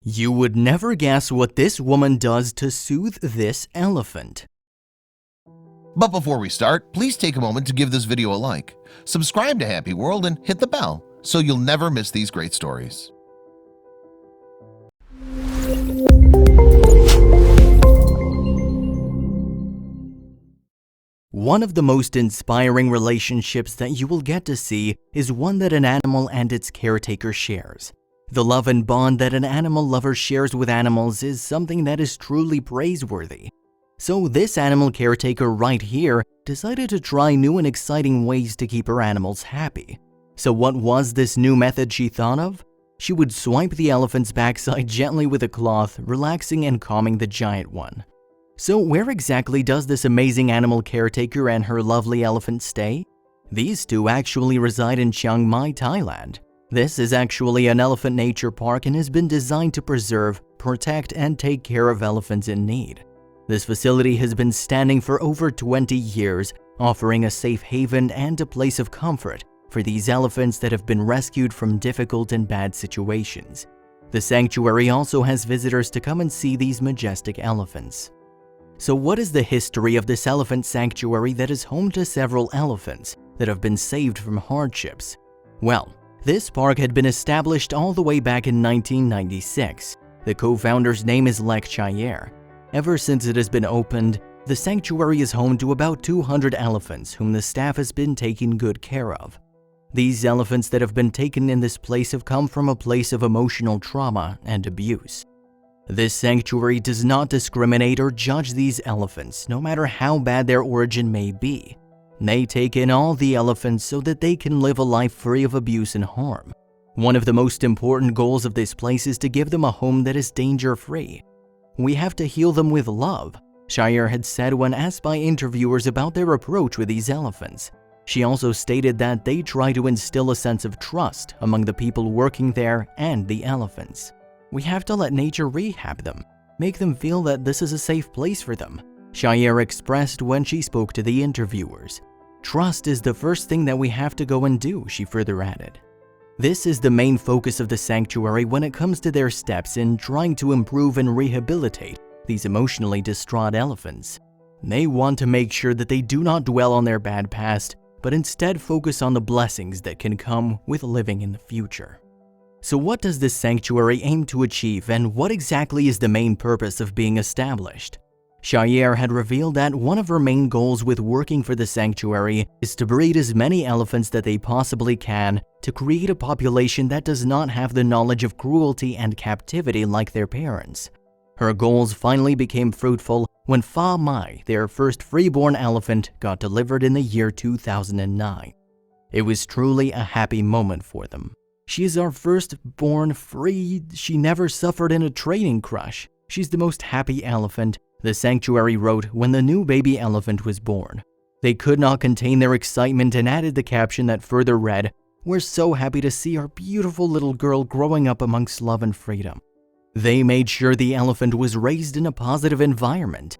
You would never guess what this woman does to soothe this elephant. But before we start, please take a moment to give this video a like, subscribe to Happy World, and hit the bell so you'll never miss these great stories. One of the most inspiring relationships that you will get to see is one that an animal and its caretaker shares. The love and bond that an animal lover shares with animals is something that is truly praiseworthy. So this animal caretaker right here decided to try new and exciting ways to keep her animals happy. So what was this new method she thought of? She would swipe the elephant's backside gently with a cloth, relaxing and calming the giant one. So where exactly does this amazing animal caretaker and her lovely elephant stay? These two actually reside in Chiang Mai, Thailand. This is actually an elephant nature park and has been designed to preserve, protect, and take care of elephants in need. This facility has been standing for over 20 years, offering a safe haven and a place of comfort for these elephants that have been rescued from difficult and bad situations. The sanctuary also has visitors to come and see these majestic elephants. So what is the history of this elephant sanctuary that is home to several elephants that have been saved from hardships? Well, this park had been established all the way back in 1996. The co-founder's name is Lek Chayer. Ever since it has been opened, the sanctuary is home to about 200 elephants whom the staff has been taking good care of. These elephants that have been taken in this place have come from a place of emotional trauma and abuse. This sanctuary does not discriminate or judge these elephants, no matter how bad their origin may be. They take in all the elephants so that they can live a life free of abuse and harm. One of the most important goals of this place is to give them a home that is danger-free. We have to heal them with love, Chayer had said when asked by interviewers about their approach with these elephants. She also stated that they try to instill a sense of trust among the people working there and the elephants. We have to let nature rehab them, make them feel that this is a safe place for them, Chayer expressed when she spoke to the interviewers. Trust is the first thing that we have to go and do, she further added. This is the main focus of the sanctuary when it comes to their steps in trying to improve and rehabilitate these emotionally distraught elephants. They want to make sure that they do not dwell on their bad past, but instead focus on the blessings that can come with living in the future. So what does this sanctuary aim to achieve, and what exactly is the main purpose of being established? Chayer had revealed that one of her main goals with working for the sanctuary is to breed as many elephants that they possibly can to create a population that does not have the knowledge of cruelty and captivity like their parents. Her goals finally became fruitful when Pha Mai, their first freeborn elephant, got delivered in the year 2009. It was truly a happy moment for them. She is our first-born free. She never suffered in a training crush. She's the most happy elephant, the sanctuary wrote when the new baby elephant was born. They could not contain their excitement and added the caption that further read, "We're so happy to see our beautiful little girl growing up amongst love and freedom." They made sure the elephant was raised in a positive environment.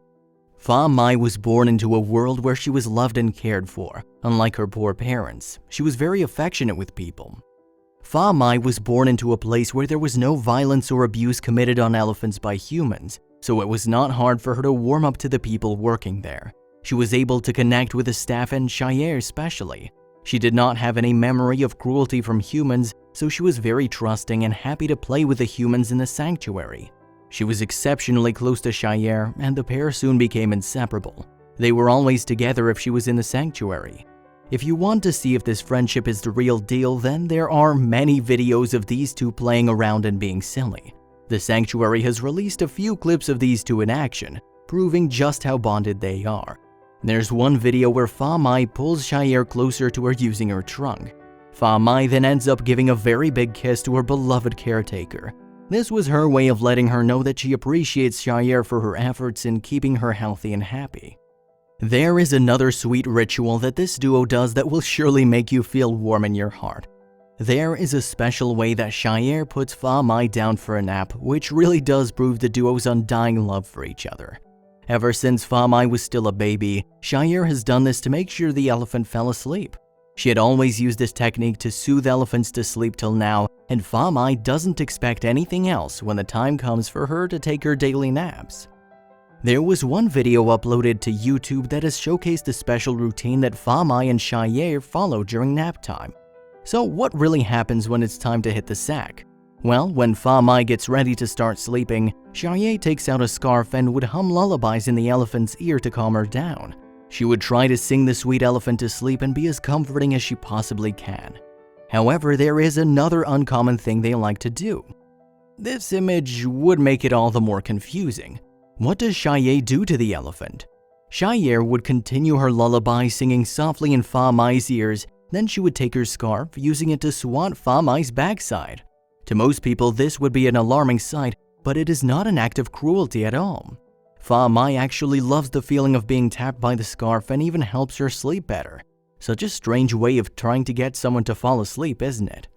Pha Mai was born into a world where she was loved and cared for. Unlike her poor parents, she was very affectionate with people. Pha Mai was born into a place where there was no violence or abuse committed on elephants by humans, so it was not hard for her to warm up to the people working there. She was able to connect with the staff and Chayer especially. She did not have any memory of cruelty from humans, so she was very trusting and happy to play with the humans in the sanctuary. She was exceptionally close to Chayer, and the pair soon became inseparable. They were always together if she was in the sanctuary. If you want to see if this friendship is the real deal, then there are many videos of these two playing around and being silly. The sanctuary has released a few clips of these two in action, proving just how bonded they are. There's one video where Pha Mai pulls Chayer closer to her using her trunk. Pha Mai then ends up giving a very big kiss to her beloved caretaker. This was her way of letting her know that she appreciates Chayer for her efforts in keeping her healthy and happy. There is another sweet ritual that this duo does that will surely make you feel warm in your heart. There is a special way that Chayer puts Pha Mai down for a nap, which really does prove the duo's undying love for each other. Ever since Pha Mai was still a baby, Chayer has done this to make sure the elephant fell asleep. She had always used this technique to soothe elephants to sleep till now, and Pha Mai doesn't expect anything else when the time comes for her to take her daily naps. There was one video uploaded to YouTube that has showcased a special routine that Pha Mai and Cheye follow during nap time. So what really happens when it's time to hit the sack? Well, when Pha Mai gets ready to start sleeping, Cheye takes out a scarf and would hum lullabies in the elephant's ear to calm her down. She would try to sing the sweet elephant to sleep and be as comforting as she possibly can. However, there is another uncommon thing they like to do. This image would make it all the more confusing. What does Cheye do to the elephant? Cheye would continue her lullaby singing softly in Pha Mai's ears, then she would take her scarf, using it to swat Pha Mai's backside. To most people, this would be an alarming sight, but it is not an act of cruelty at all. Pha Mai actually loves the feeling of being tapped by the scarf and even helps her sleep better. Such a strange way of trying to get someone to fall asleep, isn't it?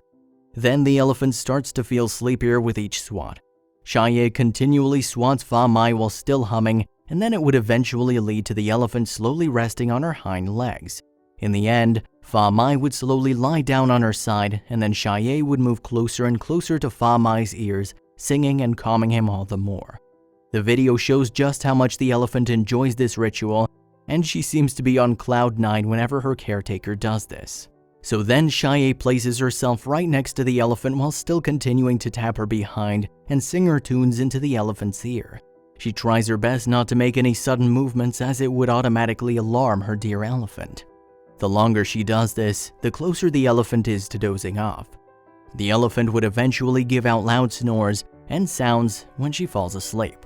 Then the elephant starts to feel sleepier with each swat. Cheye continually swats Pha Mai while still humming, and then it would eventually lead to the elephant slowly resting on her hind legs. In the end, Pha Mai would slowly lie down on her side, and then Cheye would move closer and closer to Pha Mai's ears, singing and calming him all the more. The video shows just how much the elephant enjoys this ritual, and she seems to be on cloud 9 whenever her caretaker does this. So then Cheye places herself right next to the elephant while still continuing to tap her behind and sing her tunes into the elephant's ear. She tries her best not to make any sudden movements as it would automatically alarm her dear elephant. The longer she does this, the closer the elephant is to dozing off. The elephant would eventually give out loud snores and sounds when she falls asleep.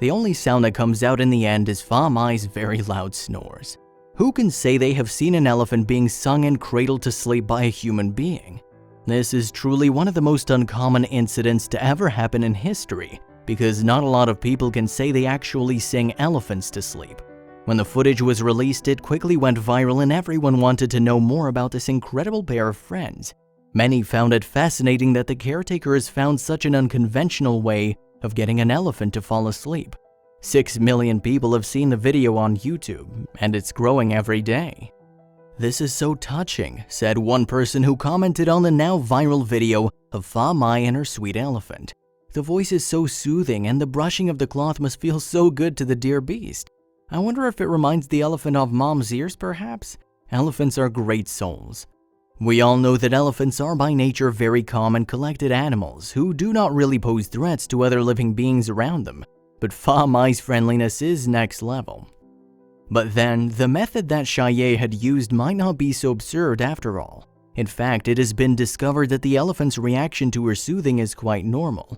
The only sound that comes out in the end is Pha Mai's very loud snores. Who can say they have seen an elephant being sung and cradled to sleep by a human being? This is truly one of the most uncommon incidents to ever happen in history, because not a lot of people can say they actually sing elephants to sleep. When the footage was released, it quickly went viral and everyone wanted to know more about this incredible pair of friends. Many found it fascinating that the caretaker has found such an unconventional way of getting an elephant to fall asleep. 6 million people have seen the video on YouTube, and it's growing every day. "This is so touching," said one person who commented on the now viral video of Pha Mai and her sweet elephant. "The voice is so soothing and the brushing of the cloth must feel so good to the dear beast. I wonder if it reminds the elephant of mom's ears perhaps? Elephants are great souls." We all know that elephants are by nature very calm and collected animals who do not really pose threats to other living beings around them, but Pha Mai's friendliness is next level. But then, the method that Cheye had used might not be so absurd after all. In fact, it has been discovered that the elephant's reaction to her soothing is quite normal.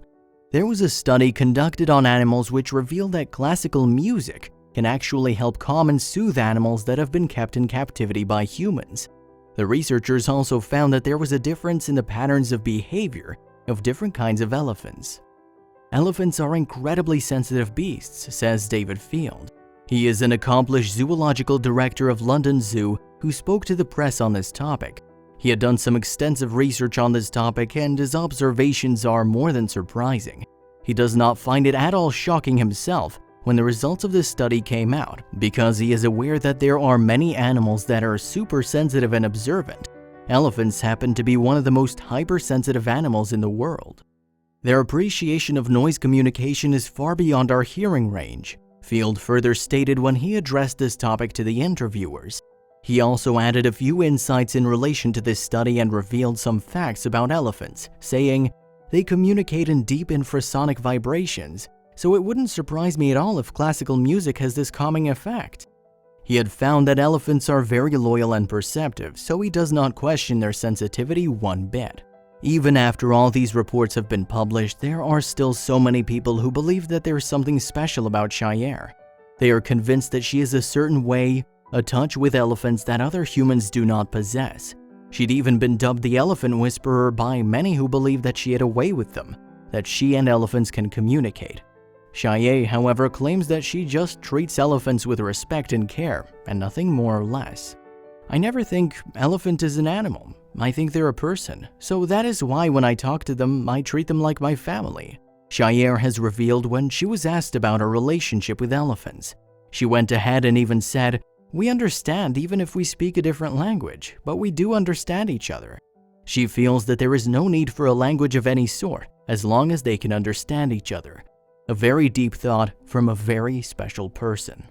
There was a study conducted on animals which revealed that classical music can actually help calm and soothe animals that have been kept in captivity by humans. The researchers also found that there was a difference in the patterns of behavior of different kinds of elephants. "Elephants are incredibly sensitive beasts," says David Field. He is an accomplished zoological director of London Zoo who spoke to the press on this topic. He had done some extensive research on this topic and his observations are more than surprising. He does not find it at all shocking himself when the results of this study came out, because he is aware that there are many animals that are super sensitive and observant. Elephants happen to be one of the most hypersensitive animals in the world. Their appreciation of noise communication is far beyond our hearing range, Field further stated when he addressed this topic to the interviewers. He also added a few insights in relation to this study and revealed some facts about elephants, saying, "They communicate in deep infrasonic vibrations, so it wouldn't surprise me at all if classical music has this calming effect." He had found that elephants are very loyal and perceptive, so he does not question their sensitivity one bit. Even after all these reports have been published, there are still so many people who believe that there is something special about Cheye. They are convinced that she is a certain way, a touch with elephants that other humans do not possess. She'd even been dubbed the Elephant Whisperer by many who believe that she had a way with them, that she and elephants can communicate. Cheye, however, claims that she just treats elephants with respect and care, and nothing more or less. "I never think elephant is an animal. I think they're a person, so that is why when I talk to them, I treat them like my family," Cheye has revealed when she was asked about her relationship with elephants. She went ahead and even said, We understand even if we speak a different language, but we do understand each other. She feels that there is no need for a language of any sort as long as they can understand each other. A very deep thought from a very special person.